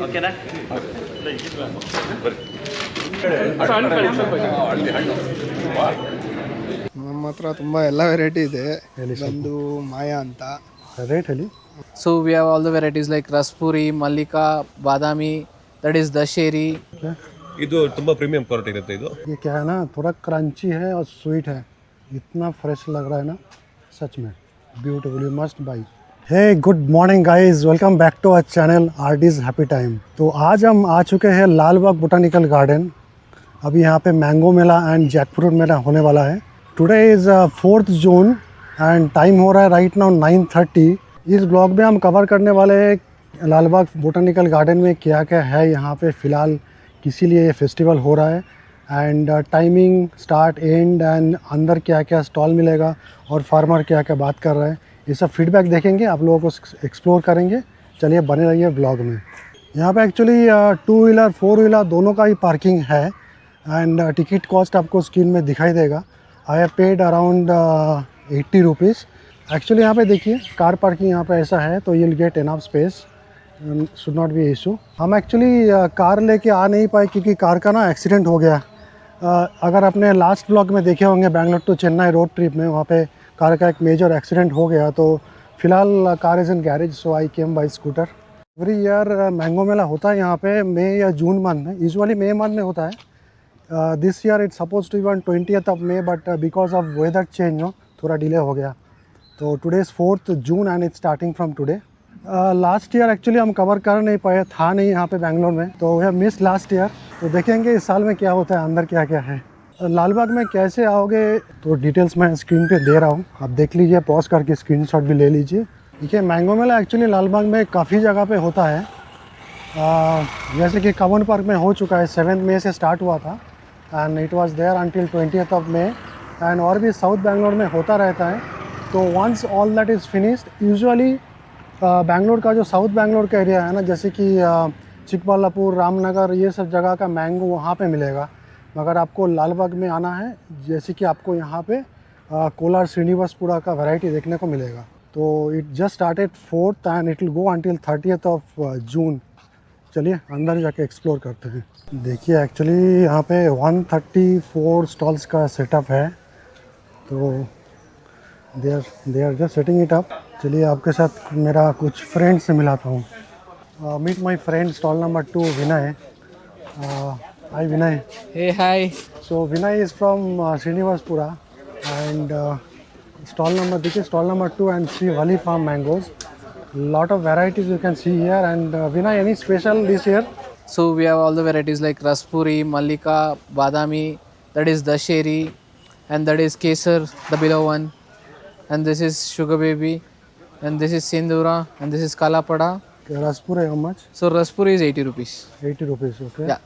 ಓಕೆನಾ? ನಮ್ಮ ಹತ್ರ ತುಂಬ ಎಲ್ಲ ವೆರೈಟಿ ಇದೆ. ಒಂದು ಮಾಯಾ ಅಂತ ರೇಟ್ ಹೇಳಿ. So we have all the varieties like Raspuri, Mallika, Badami, that is Dasheri. ಇದು ತುಂಬಾ ಪ್ರೀಮಿಯಂ ಕ್ವಾಲಿಟಿ ಇರುತ್ತೆ ಇದು. ये क्या है ना, थोड़ा क्रंची है और स्वीट है. इतना फ्रेश लग रहा है ना, सच में beautiful. You must bye. Hey good morning guys, welcome back to our channel RD's happy time. तो आज हम आ चुके हैं लालबाग बोटानिकल गार्डन. अभी यहाँ पे मैंगो मेला एंड जैकफ्रूट मेला होने वाला है. Today is 4th June and time हो रहा है राइट नाउ 9:30. इस ब्लॉग में हम कवर करने वाले हैं लालबाग बोटानिकल गार्डन में क्या क्या है यहाँ पे फ़िलहाल, किसी लिए ये फेस्टिवल हो रहा है, and timing, start, and and अंदर क्या क्या स्टॉल मिलेगा और फार्मर क्या क्या बात कर रहा है. ये सब फीडबैक देखेंगे, आप लोगों को एक्सप्लोर करेंगे. चलिए बने रहिए ब्लॉग में. यहाँ पे एक्चुअली 2 व्हीलर 4 व्हीलर दोनों का ही पार्किंग है एंड टिकट कॉस्ट आपको स्क्रीन में दिखाई देगा. I have paid around 80 rupees. Actually यहाँ पे देखिए कार पार्किंग यहाँ पे ऐसा है तो you'll get enough space, should not be issue. हम एक्चुअली कार लेके आ नहीं पाए क्योंकि कार का ना एक्सीडेंट हो गया. अगर आपने लास्ट ब्लॉग में देखे होंगे Bangalore to Chennai road trip में, वहाँ पे कार का एक मेजर एक्सीडेंट हो गया. तो फिलहाल car is in garage, so I came by scooter. Every year mango मेला होता है यहाँ पे मई या जून मंथ में, यूजुअली मई मंथ में होता है. This year it's suppose to even 20th of May, but because of weather change थोड़ा डिले हो गया. तो today is 4th June and it's starting from today. Last year actually हम कवर कर नहीं पाए, था नहीं यहाँ पे बैंगलोर में, तो we have miss last year. तो देखेंगे इस साल में क्या होता है, अंदर क्या क्या है. लालबाग में कैसे आओगे तो डिटेल्स मैं स्क्रीन पे दे रहा हूँ, आप देख लीजिए, पॉज करके स्क्रीनशॉट भी ले लीजिए. देखिए मैंगो मेला एक्चुअली लालबाग में काफ़ी जगह पे होता है. जैसे कि कवन पार्क में हो चुका है, 7 मई से स्टार्ट हुआ था and it was there until 20th of May. And और भी साउथ बैंगलोर में होता रहता है. तो once all that is finished, usually Bangalore का जो साउथ बैंगलोर का एरिया है ना, जैसे कि चिकबल्लापुर, रामनगर, ये सब जगह का मैंगो वहाँ पे मिलेगा. मगर आपको लालबाग में आना है, जैसे कि आपको यहाँ पे कोलार श्रीनिवासपुरा का वैरायटी देखने को मिलेगा. तो it just started 4th and it will go until 30th of June. चलिए अंदर जाके एक्सप्लोर करते हैं. देखिए एक्चुअली यहाँ पे 134 स्टॉल्स का सेटअप है, तो they are just setting it up. चलिए आपके साथ मेरा कुछ फ्रेंड से मिलाता हूँ. Meet my friend, stall number 2, Vinay. Hi Vinay. Hey, hi. So Vinay is from Srinivaspura and stall number 2 and Sri Vali Farm mangoes. Lot of varieties you can see here. And Vinay, any special this year? So we have all the varieties like Raspuri, Mallika, Badami, that is Dasheri, and that is Kesar, the below one. And this is Sugar Baby, and this is Sindura, and this is Kalapada. Okay, Raspuri how much? So Raspuri is 80 rupees. 80 rupees, okay. Yeah.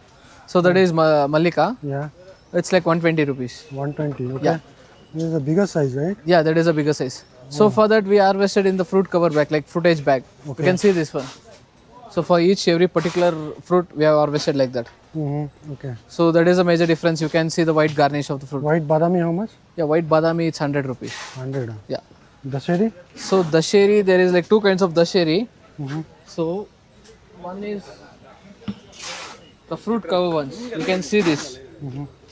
So that is Mallika. Yeah. It's like 120 rupees. 120, okay. Yeah. This is the bigger size, right? Yeah, that is a bigger size. So for that we harvested in the fruit cover bag, like fruitage bag. Okay. You can see this one. So for every particular fruit we have harvested like that. Okay. So that is a major difference. You can see the white garnish of the fruit. White badami how much? Yeah, white badami it's 100 rupees. 100. Yeah. Dasheri? So Dasheri, there is like 2 kinds of Dasheri. So one is the fruit cover ones. You can see this.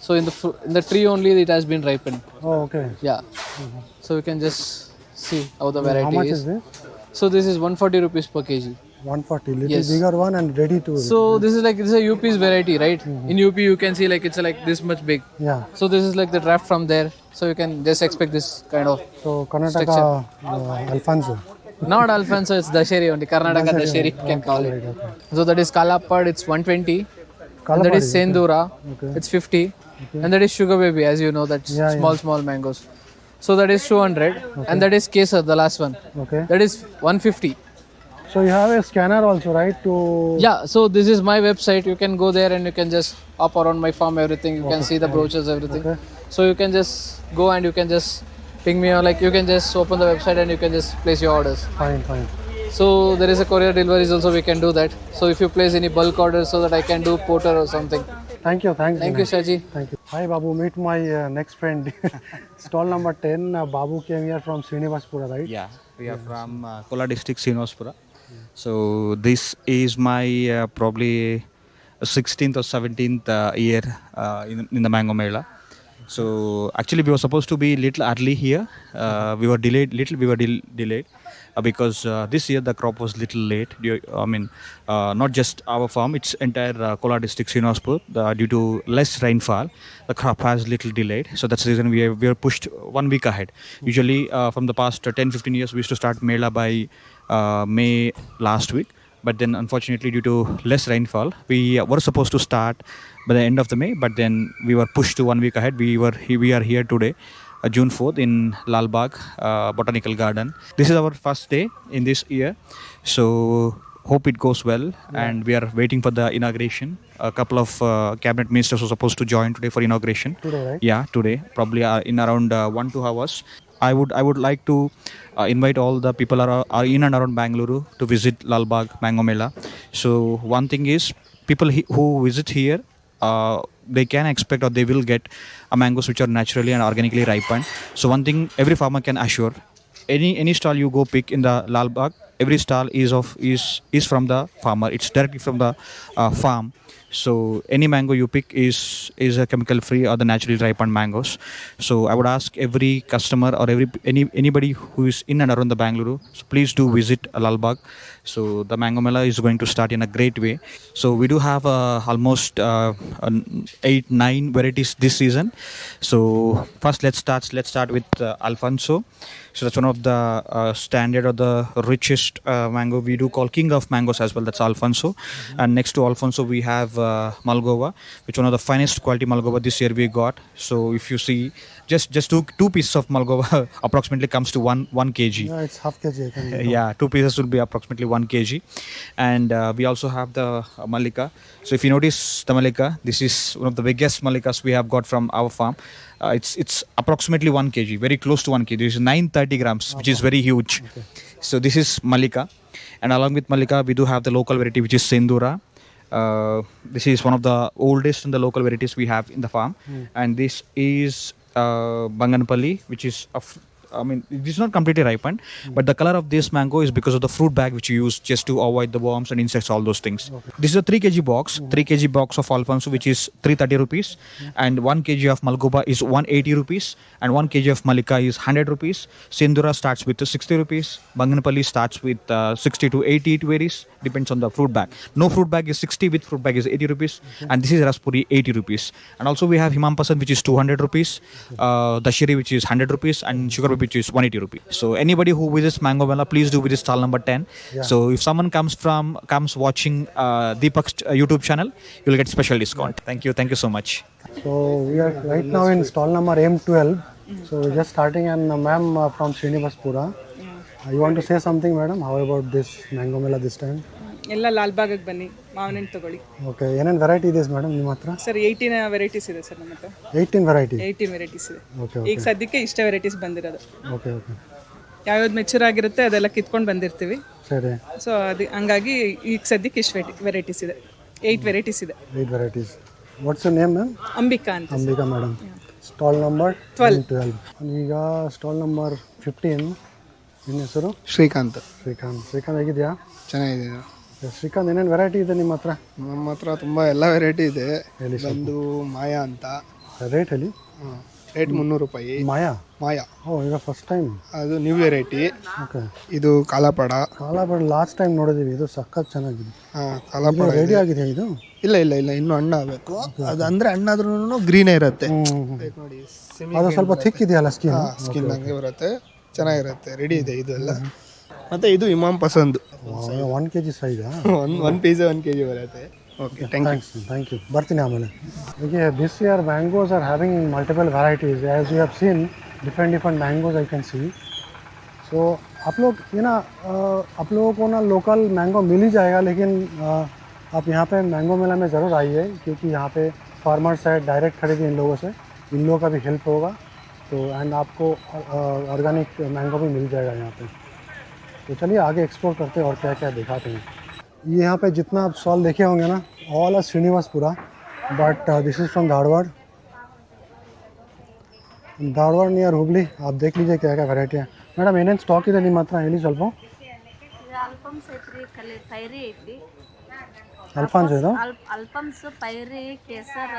So in the tree only it has been ripened. Oh, okay. Yeah. So you can just see how the variety How much is. is this? So this is 140 rupees per kg. 140, little Yes. bigger one and ready to. So this is a UP's variety, right? In UP you can see like it's like this much big. Yeah. So this is like the draft from there. So you can just expect this kind of. So Karnataka Alfonso. Not Alfonso, it's Dasheri only. Karnataka Dasheri you can call it. Okay. So that is Kalapad, it's 120. And that Kalapad is Sendura, Okay. it's 50. And that is Sugar Baby, as you know, that's small mangoes. So that is 200. And that is Kesar, the last one. Okay. That is 150. So you have a scanner also, right? To Yeah, so this is my website. You can go there and you can just hop around my farm, everything. You can see the brochures, everything. Okay. So you can just go and you can just ping me, or like you can just open the website and you can just place your orders. Fine. So there is a courier deliveries also, we can do that. So if you place any bulk orders so that I can do porter or something. Thank you. Thank you, Shaji. Thank you. Hi Babu, meet my next friend. Stall number 10. Babu came here from Srinivaspura, right? Yeah, we are from Kolar district, Srinivaspura. So this is my probably 16th or 17th year in the Mango Mela. So actually, we were supposed to be little early here. We were delayed. Little we were delayed because this year the crop was little late. I mean, not just our farm; it's entire Kolar district, Srinaspur. Due to less rainfall, the crop has little delayed. So that's the reason we are pushed 1 week ahead. Usually, from the past 10-15 years, we used to start Mela by May last week. But then, unfortunately, due to less rainfall, we were supposed to start by the end of the May. But then we were pushed to 1 week ahead. We are here today, June 4th, in Lal Bagh Botanical Garden. This is our first day in this year, so hope it goes well. And we are waiting for the inauguration. A couple of cabinet ministers were supposed to join today for inauguration. Today, right? Yeah, today, probably in around 1-2 hours. I would like to invite all the people are in and around Bangalore to visit Lal Bagh Mango Mela. So one thing is, people who visit here, they can expect or they will get mangoes which are naturally and organically ripened. So one thing every farmer can assure: any stall you go pick in the Lal Bagh, every stall is from the farmer. It's directly from the farm. So any mango you pick is a chemical free or the naturally ripened mangoes. So I would ask every customer or anybody who is in and around the Bangalore, so please do visit Lal Bagh. So the Mango Mela is going to start in a great way. So we do have almost 8-9 varieties this season. So first let's start with Alfonso. So that's one of the standard or the richest mango. We do call king of mangoes as well. That's Alfonso. And next to Alfonso we have Malgova, which one of the finest quality Malgova this year we got. So if you see, just two pieces of Malgova approximately comes to 1 kg. Yeah, it's half kg. Yeah, 2 pieces will be approximately 1 kg. And we also have the Mallika. So if you notice the Mallika, this is one of the biggest Mallikas we have got from our farm. It's approximately 1 kg, very close to 1 kg. This is 930 grams, which is very huge. Okay. So this is Mallika. And along with Mallika, we do have the local variety, which is Sindura. This is one of the oldest and the local varieties we have in the farm. And this is Banganapalli, which is it is not completely ripened, but the color of this mango is because of the fruit bag which you use just to avoid the worms and insects, all those things. Okay. This is a 3 kg box, 3 kg box of Alfonso, which is 330 rupees, and 1 kg of Malgoba is 180 rupees, and 1 kg of Mallika is 100 rupees. Sindura starts with 60 rupees. Banganapalli starts with 60 to 80, it varies, depends on the fruit bag. No fruit bag is 60, with fruit bag is 80 rupees, and this is Raspuri 80 rupees. And also we have Himam Pasand, which is 200 rupees, Dashiri, which is 100 rupees, and Sugar, which is 180 rupees. So anybody who visits Mango Mela, please do visit stall number 10. Yeah. So if someone comes watching Deepak's YouTube channel, you'll get special discount. Thank you so much. So we are right now in stall number M12. So we're just starting, and ma'am from Srinivaspura. You want to say something, madam? How about this Mango Mela this time? ಎಲ್ಲ ಲಾಲ್ ಬಾಗಿಗೆ ಬನ್ನಿ, ಮಾವಿನ ಹಣ್ಣು ತಗೊಳ್ಳಿ. Okay, ಏನೇನು variety ಇದೆ madam ನಿಮ್ಮ ಹತ್ರ? Sir 18 varieties ಇದೆ ಸರ್ ನಮ್ಮ ಹತ್ರ. 18 ವೆರೈಟೀಸ್ ಇದೆ. ಓಕೆ. ಈಗ ಸದ್ಯಕ್ಕೆ ಇಷ್ಟೇ ವೆರೈಟೀಸ್ ಬಂದಿರೋದು. ಓಕೆ. ಯಾವ್ಯಾವ್ದು ಮೆಚೂರ್ ಆಗಿರುತ್ತೆ ಅದೆಲ್ಲ ಕಿತ್ಕೊಂಡು ಬಂದಿರ್ತೀವಿ. ಸರಿ. ಸೊ ಅದು ಹಂಗಾಗಿ ಈಗ ಸದ್ಯಕ್ಕೆ ಇಷ್ಟು ವೆರೈಟೀಸ್ ಇದೆ. 8 ವೆರೈಟೀಸ್ ಇದೆ. 8 varieties. What's your name ma'am? Ambika ಅಂತ. ಅಂಬಿಕಾ ಮೇಡಮ್. Stall number 12. ಈಗ ಸ್ಟಾಲ್ ನಂಬರ್ 15. ನಿಮ್ಮ ಹೆಸರು? ಶ್ರೀಕಾಂತ್ ಹೇಗಿದೆಯಾ? ಚೆನ್ನಾಗಿದೆ. ಶ್ರೀಕಾಂತ್, ಏನೇನು ವೆರೈಟಿ ಇದೆ ನಿಮ್ಮ ಹತ್ರ? ನಮ್ಮ ಹತ್ರ ತುಂಬ ಎಲ್ಲ ವೆರೈಟಿ ಇದೆ. ಒಂದು ಮಾಯಾ ಅಂತ. ರೇಟ್ ಹೇಳಿ. ರೇಟ್ 300 ರೂಪಾಯಿ. ಮಾಯಾ. ಈಗ ಫಸ್ಟ್ ಟೈಮ್. ಅದು ನ್ಯೂ ವೆರೈಟಿ. ಓಕೆ. ಇದು ಕಾಲಾಪಡ ಲಾಸ್ಟ್ ಟೈಮ್ ನೋಡಿದೀವಿ. ಇದು ಸಖತ್ ಚೆನ್ನಾಗಿದೆ. ಕಾಲಾಪಡ ರೆಡಿ ಆಗಿದೆ ಇದು? ಇಲ್ಲ ಇನ್ನೂ ಹಣ್ಣಾಗಬೇಕು. ಅದು ಅಂದ್ರೆ ಹಣ್ಣಾದ್ರೂ ಗ್ರೀನೇ ಇರುತ್ತೆ ನೋಡಿ. ಅದು ಸ್ವಲ್ಪ ಥಿಕ್ ಇದೆಯಲ್ಲ ಸ್ಕಿನ್ ಹಂಗೆ ಬರುತ್ತೆ, ಚೆನ್ನಾಗಿರುತ್ತೆ. ರೆಡಿ ಇದೆ ಇದು ಎಲ್ಲ. ಮತ್ತೆ ಇದು ಇಮಾಮ್ Pasand 1 kg size. One piece 1 kg ಬರುತ್ತೆ. Okay, thank you. ಬರ್ತೀನಿ ಆಮೇಲೆ. देखिए, this year mangoes are having multiple varieties. As you have seen different mangoes I can see. So आप लोग आप लोगों को ना लोकल मैंगो मिल ही जाएगा, लेकिन आप यहाँ पे मैंगो मेला में ज़रूर आइए, क्योंकि यहाँ पे फार्मर्स है, डायरेक्ट खरीदिए इन लोगों से. इन लोगों का भी हेल्प होगा. तो एंड आपको ऑर्गेनिक मैंगो भी मिल जाएगा यहाँ पे. तो चलिए आगे एक्सप्लोर करते हैं और क्या क्या दिखाते हैं. ये यहाँ पे जितना आप स्टॉल देखे होंगे ना, all are Srinivasapura, but this is from Dharwad near Hubli. आप देख लीजिए क्या क्या वेरೈಟಿ है. ಮೇಡಮ್, ಏನೇನು ಸ್ಟಾಕ್ ಇದೆ ನಿಮ್ಮ ಹತ್ರ ಹೇಳಿ ಸ್ವಲ್ಪ. ಅಲ್ಫಮ್ಸ್ ಐತ್ರಿ ಪೈರಿ ಐತಿ ಅಲ್ಫಾನ್ಸ್ ಇದು ಅಲ್ಫಮ್ಸ್ ಪೈರಿ ಕೇಸರ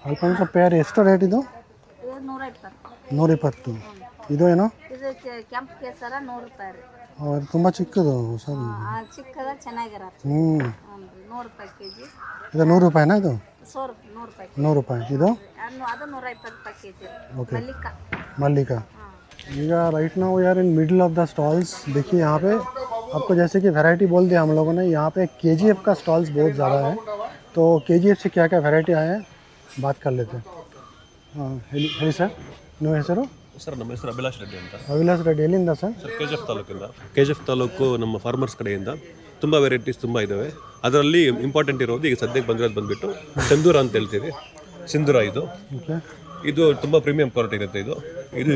ಅಲ್ಫಾನ್ಸ್ ಪೇರ್ ಎಷ್ಟು ರೇಟ್ ಇದು? ಇದು 120. 120. ಇದು ಏನು? ಇದು ಕೆಂಪು ಕೇಸರ 100 ರೂಪಾಯಿ ರೀ. ಇದು ತುಂಬ ಚಿಕ್ಕದು ಸರಿ. ಚಿಕ್ಕದ ಚೆನ್ನಾಗಿರತ್ತೆ. 100 ರೂಪಾಯಿ ಕೆಜಿ. ಇದು 100 ರೂಪಾಯಿನಾ ಇದು? 100 ರೂಪಾಯಿ. 100 ರೂಪಾಯಿ. ಇದು ಅದು 120 ರೂಪಾಯಿ ಕೆಜಿ. ओके मल्लिका. मल्लिका. ये right now we are in middle of the stalls. देखिए यहाँ पे आपको जैसे कि वैरायटी बोल दिया हम लोगों ने, यहाँ पे KGF का स्टॉल्स बहुत ज़्यादा है. तो KGF से क्या क्या वैरायटी आए हैं बात कर लेते हैं. हाँ ಹೇಳಿ ಸರ್, ನೀವು ಹೆಸರು? ಸರ್ ನಮ್ಮ ಹೆಸರು ಅಭಿಲಾಷ್ ರೆಡ್ಡಿ ಅಂತ. ಅಭಿಲಾಷ್ ರೆಡ್ಡಿ ಎಲ್ಲಿಂದ ಸರ್? ಸರ್ KGF ತಾಲೂಕು ನಮ್ಮ ಫಾರ್ಮರ್ಸ್ ಕಡೆಯಿಂದ ತುಂಬ ವೆರೈಟೀಸ್ ತುಂಬ ಇದ್ದಾವೆ. ಅದರಲ್ಲಿ ಇಂಪಾರ್ಟೆಂಟ್ ಇರೋದು ಈಗ ಸದ್ಯಕ್ಕೆ ಬಂದಿರೋದು ಬಂದುಬಿಟ್ಟು ಸಿಂಧೂರ ಅಂತ ಹೇಳ್ತೀವಿ. ಸಿಂಧೂರ ಇದು ತುಂಬ ಪ್ರೀಮಿಯಂ ಕ್ವಾಲಿಟಿ ಇರುತ್ತೆ. ಇದು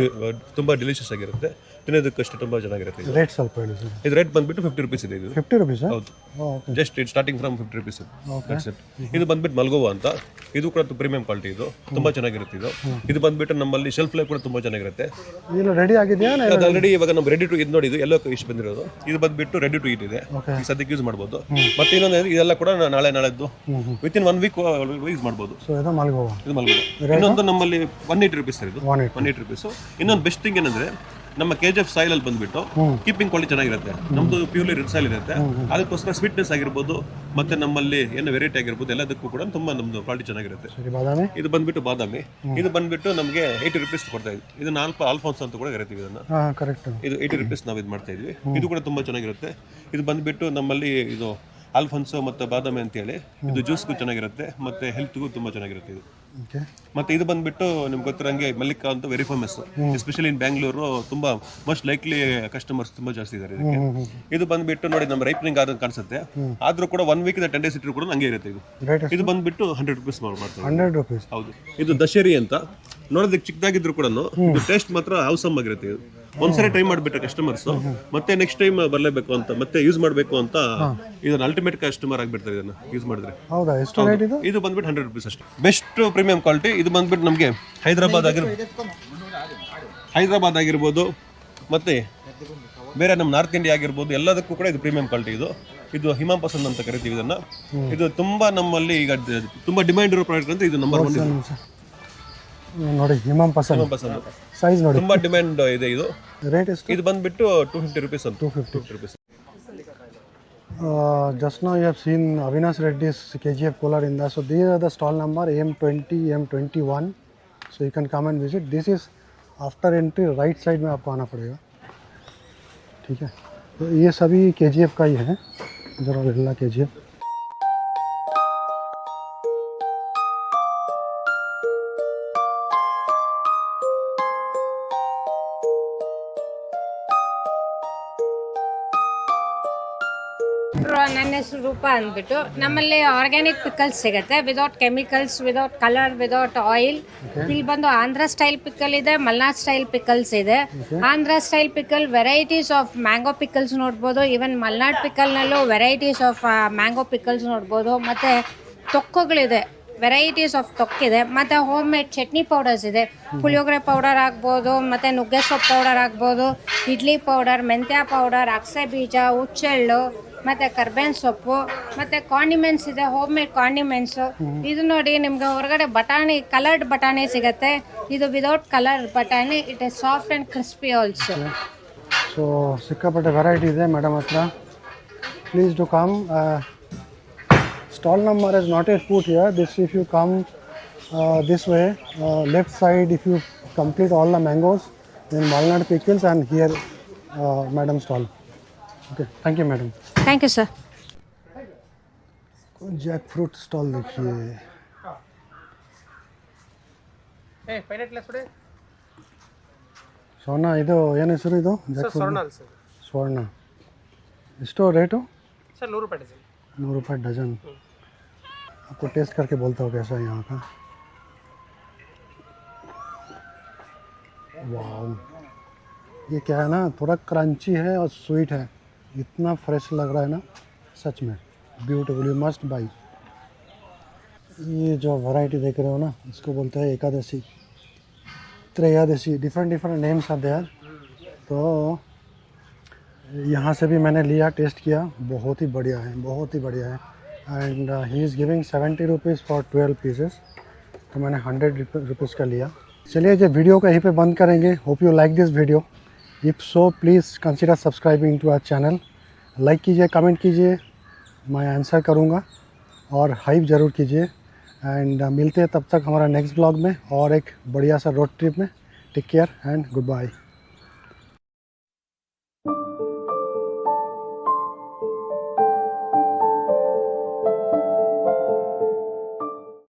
ತುಂಬ ಡೆಲಿಷಿಯಸ್ ಆಗಿರುತ್ತೆ, ತಿನ್ನೋದಕ್ಕಷ್ಟು ತುಂಬ ಚೆನ್ನಾಗಿರುತ್ತೆ. ರೇಟ್ ಸ್ವಲ್ಪ ಹೇಳಿ ಸರ್. ಇದು ರೇಟ್ ಬಂದುಬಿಟ್ಟು 50 ರುಪೀಸ್ ಇದೆ. ಇದು 50 ರುಪೀಸ್? ಹೌದು, just it starting from 50 rupees. ಇದು ಬಂದ್ಬಿಟ್ಟು ಮಲ್ಗೋವಾ ಅಂತ, ಇದು ಕೂಡ ಪ್ರೀಮಿಯಂ ಕ್ವಾಲಿಟಿ. ಇದು ತುಂಬ ಚೆನ್ನಾಗಿರುತ್ತೆ. ಇದು ಬಂದ್ಬಿಟ್ಟು ನಮ್ಮಲ್ಲಿ ಶೆಲ್ಫ್ ಲೈಫ್ ಕೂಡ ತುಂಬ ಚೆನ್ನಾಗಿರುತ್ತೆ. ಇದು ರೆಡಿ ಆಗಿದೆಯಾ? ಅದು ಆಲ್ರೆಡಿ ಇವಾಗ ನಮ್ಮ ರೆಡಿ ಟು ಇದು ನೋಡಿ, ಇದು ಎಲ್ಲೋ ಇಷ್ಟು ಬಂದಿರೋದು. ಇದು ಬಂದ್ಬಿಟ್ಟು ರೆಡಿ ಟು ಈಟ್ ಇದೆ, ಸದ್ಯಕ್ಕೆ ಯೂಸ್ ಮಾಡ್ಬೋದು. ಮತ್ತೆ ಇನ್ನೊಂದು ಇದೆಲ್ಲ ಕೂಡ ನಾಳೆದ್ದು ವಿತಿನ್ 1 ವೀಕ್ ಯೂಸ್ ಮಾಡ್ಬೋದು. ಇದು ಮಲ್ಗೋವಾ. ಇನ್ನೊಂದು ನಮ್ಮಲ್ಲಿ 180 ರುಪೀಸ್ ಸರ್. ಇದು 180 ರುಪೀಸ್. ಇನ್ನೊಂದು ಬೆಸ್ಟ್ ಥಿಂಗ್ ಏನಂದ್ರೆ ನಮ್ಮ KGF ಸಾಯಿಲ್ ಅಲ್ಲಿ ಬಂದ್ಬಿಟ್ಟು ಕೀಪಿಂಗ್ ಕ್ವಾಲಿಟಿ ಚೆನ್ನಾಗಿರುತ್ತೆ. ನಮ್ದು ಪ್ಯೂರ್ಲಿ ರೆಡ್ ಸಾಯಿಲ್ ಇರುತ್ತೆ, ಅದಕ್ಕೋಸ್ಕರ ಸ್ವೀಟ್ನೆಸ್ ಆಗಿರ್ಬೋದು ಮತ್ತೆ ನಮ್ಮಲ್ಲಿ ಏನು ವೆರೈಟಿ ಆಗಿರ್ಬೋದು ಎಲ್ಲದಕ್ಕೂ ಕೂಡ ತುಂಬಾ ನಮ್ದು ಕ್ವಾಲಿಟಿ ಚೆನ್ನಾಗಿರುತ್ತೆ. ಇದು ಬಂದ್ಬಿಟ್ಟು ಬಾದಾಮಿ. ಇದು ಬಂದ್ಬಿಟ್ಟು ನಮಗೆ 80 ರುಪೀಸ್ ಕೊಡ್ತಾ ಇದ್ವಿ. ಇದನ್ನ ಆಲ್ಫಾನ್ಸ್ ಅಂತ ಕೂಡ ಕರಿತೀವಿ ಇದನ್ನ. ಇದು 80 ರುಪೀಸ್ ನಾವು ಇದು ಮಾಡ್ತಾ ಇದ್ವಿ. ಇದು ಕೂಡ ತುಂಬಾ ಚೆನ್ನಾಗಿರುತ್ತೆ. ಇದು ಬಂದ್ಬಿಟ್ಟು ನಮ್ಮಲ್ಲಿ ಇದು ಆಲ್ಫಾನ್ಸೋ ಮತ್ತು ಬಾದಾಮಿ ಅಂತೇಳಿ, ಇದು ಜ್ಯೂಸ್ಗೂ ಚೆನ್ನಾಗಿರುತ್ತೆ ಮತ್ತು ಹೆಲ್ತ್ಗೂ ತುಂಬ ಚೆನ್ನಾಗಿರುತ್ತೆ ಇದು. ಮತ್ತು ಇದು ಬಂದ್ಬಿಟ್ಟು ನಿಮ್ಗೆ ಗೊತ್ತಿರಂಗೆ ಮಲ್ಲಿಕಾ ಅಂತ very famous, especially in Bangalore ತುಂಬ ಮೋಸ್ಟ್ ಲೈಕ್ಲಿ ಕಸ್ಟಮರ್ಸ್ ತುಂಬ ಜಾಸ್ತಿ ಇದ್ದಾರೆ ಇದಕ್ಕೆ. ಇದು ಬಂದ್ಬಿಟ್ಟು ನೋಡಿ ನಮ್ಮ ರೈಪನಿಂಗ್ ಆದಂಗೆ ಕಾಣಿಸುತ್ತೆ, ಆದರೂ ಕೂಡ 1 ವೀಕ್ 10 ಡೇಸ್ ಇಟ್ಟರು ಕೂಡ ಹಂಗೆ ಇರುತ್ತೆ. ಇದು ಬಂದ್ಬಿಟ್ಟು 100 ರುಪೀಸ್ ಮಾಡ್ತಾರೆ. 100 ರುಪೀಸ್. ಹೌದು. ಇದು ದಶೇರಿ ಅಂತ ನೋಡೋದಕ್ಕೆ ಚಿಕ್ಕದಾಗಿದ್ರು ಕೂಡ ಇದು ಟೇಸ್ಟ್ ಮಾತ್ರ ಹೌಸಮ್ ಆಗಿರುತ್ತೆ. ಇದು ಒಂದ್ಸರಿ ಟ್ರೈ ಮಾಡಿಬಿಟ್ರೆ ಕಸ್ಟಮರ್ಸ್ ಮತ್ತೆ ನೆಕ್ಸ್ಟ್ ಟೈಮ್ ಬರಲೇಬೇಕು ಅಂತ ಮತ್ತೆ ಯೂಸ್ ಮಾಡಬೇಕು ಅಂತ ಇದನ್ನ ಅಲ್ಟಿಮೇಟ್ ಕಸ್ಟಮರ್ ಆಗಿಬಿಡ್ತಾರೆ ಇದನ್ನ ಯೂಸ್ ಮಾಡಿದ್ರೆ. ಹೌದಾ? ಎಷ್ಟು ರೇಟ್ ಇದು? ಇದು ಬಂದ್ಬಿಟ್ಟು 100 ರುಪೀಸ್ ಅಷ್ಟೇ. Best premium quality. ಇದು ಬಂದ್ಬಿಟ್ಟು ನಮಗೆ ಹೈದರಾಬಾದ್ ಆಗಿರ್ಬೋದು ಮತ್ತೆ ಬೇರೆ ನಮ್ಮ ನಾರ್ತ್ ಇಂಡಿಯಾ ಆಗಿರ್ಬೋದು ಎಲ್ಲದಕ್ಕೂ ಕೂಡ ಇದು ಪ್ರೀಮಿಯಂ ಕ್ವಾಲಿಟಿ. ಇದು ಹಿಮಾಂ ಪಸಂದ್ ಅಂತ ಕರಿತೀವಿ ಇದನ್ನ. ಇದು ತುಂಬಾ ನಮ್ಮಲ್ಲಿ ಈಗ ತುಂಬಾ ಡಿಮ್ಯಾಂಡ್ ಇರೋ ಪ್ರಾಡಕ್ಟ್ ಅಂತ ಇದು ನಂಬರ್ 1 ನೋಡಿ. ಹಿಮಾಂ ಪಸಂದ್ ಸೈಜ್ ನೋಡಿ, ತುಂಬಾ ಡಿಮ್ಯಾಂಡ್ ಇದೆ. ಇದು ರೇಟ್ ಎಷ್ಟು? ಇದು ಬಂದ್ಬಿಟ್ಟು 250 ರುಪೀಸ್ ಅಂತ. 250 rupees. Just now you have seen Avinash Reddy's KGF Kolar Inda. So these are the stall number M20, M21. So you can come and visit. This is after entry right side में आपको आना पड़ेगा. ठीक है, तो ये सभी KGF का ही है. जरा बिरला KGF. ನನ್ನ ಹೆಸರು ರೂಪಾ ಅಂದ್ಬಿಟ್ಟು. ನಮ್ಮಲ್ಲಿ ಆರ್ಗ್ಯಾನಿಕ್ ಪಿಕಲ್ಸ್ ಸಿಗುತ್ತೆ, without chemicals, without colour, without oil. ಇಲ್ಲಿ ಬಂದು ಆಂಧ್ರ ಸ್ಟೈಲ್ ಪಿಕಲ್ ಇದೆ, ಮಲ್ನಾಡ್ ಸ್ಟೈಲ್ ಪಿಕಲ್ಸ್ ಇದೆ. Andhra style pickle varieties of mango pickles ನೋಡ್ಬೋದು. ಈವನ್ ಮಲ್ನಾಡ್ ಪಿಕಲ್ನಲ್ಲೂ ವೆರೈಟೀಸ್ ಆಫ್ ಮ್ಯಾಂಗೋ ಪಿಕಲ್ಸ್ ನೋಡ್ಬೋದು. ಮತ್ತು ತೊಕ್ಕುಗಳಿದೆ, ವೆರೈಟೀಸ್ ಆಫ್ ತೊಕ್ಕಿದೆ. ಮತ್ತು ಹೋಮ್ ಮೇಡ್ ಚಟ್ನಿ ಪೌಡರ್ಸ್ ಇದೆ. ಪುಳಿಯೋಗರೆ ಪೌಡರ್ ಆಗ್ಬೋದು, ಮತ್ತು ನುಗ್ಗೆ ಸೊಪ್ಪು ಪೌಡರ್ ಆಗ್ಬೋದು, ಇಡ್ಲಿ ಪೌಡರ್, ಮೆಂತ್ಯ ಪೌಡರ್, ಅಗಸೆ ಬೀಜ, ಹುಚ್ಚೆಳ್ಳು, ಮತ್ತು ಕರ್ಬೇವಿನ ಸೊಪ್ಪು, ಮತ್ತು ಕಾಂಡಿಮೆಂಟ್ಸ್ ಇದೆ, ಹೋಮ್ ಮೇಡ್ ಕಾಂಡಿಮೆಂಟ್ಸು. ಇದು ನೋಡಿ ನಿಮ್ಗೆ ಹೊರಗಡೆ ಬಟಾಣಿ, ಕಲರ್ಡ್ ಬಟಾಣಿ ಸಿಗುತ್ತೆ. ಇದು ವಿದೌಟ್ ಕಲರ್ ಬಟಾಣಿ. It is soft and crispy also. So ಸಿಕ್ಕಾಪಟ್ಟೆ ವೆರೈಟಿ ಇದೆ ಮೇಡಮ್ ಹತ್ರ. Please do come. Stall number is not yet put here. This, if you come this way, left side, if you complete all the mangoes, then walnut pickles, and here madam stall. Okay, thank you madam. Thank you sir. Jackfruit stall देखिए. ಸ್ವರ್ಣ. ಇದು ಏನು ಹೆಸರು ಇದು? ಸ್ವರ್ಣ. ಎಷ್ಟು rate? Sir 100 ರೂಪಾಯಿ dozen. 100 रुपये dozen. आपको टेस्ट करके बोलता हूँ कैसा है यहाँ का. वाह, ये क्या है ना, थोड़ा क्रंची है और स्वीट है. इतना फ्रेश लग रहा है ना, सच में ब्यूटीफुल. You must by. ये जो वैरायटी देख रहे हो ना, इसको बोलते हैं Ekadashi, Trayodashi. Different names are there. तो यहाँ से भी मैंने लिया, टेस्ट किया, बहुत ही बढ़िया है, बहुत ही बढ़िया है। And he is giving 70 rupees for 12 pieces, तो मैंने 100 रुपीज़ का लिया। चलिए जो वीडियो को यहीं पे बंद करेंगे। Hope you like this video, if so please consider subscribing to our channel. Like कीजिए, कमेंट कीजिए, मैं आंसर करूँगा, और हाइप ज़रूर कीजिए। एंड मिलते हैं तब तक हमारा नेक्स्ट ब्लॉग में और एक बढ़िया सा रोड ट्रिप में। Take care and good bye.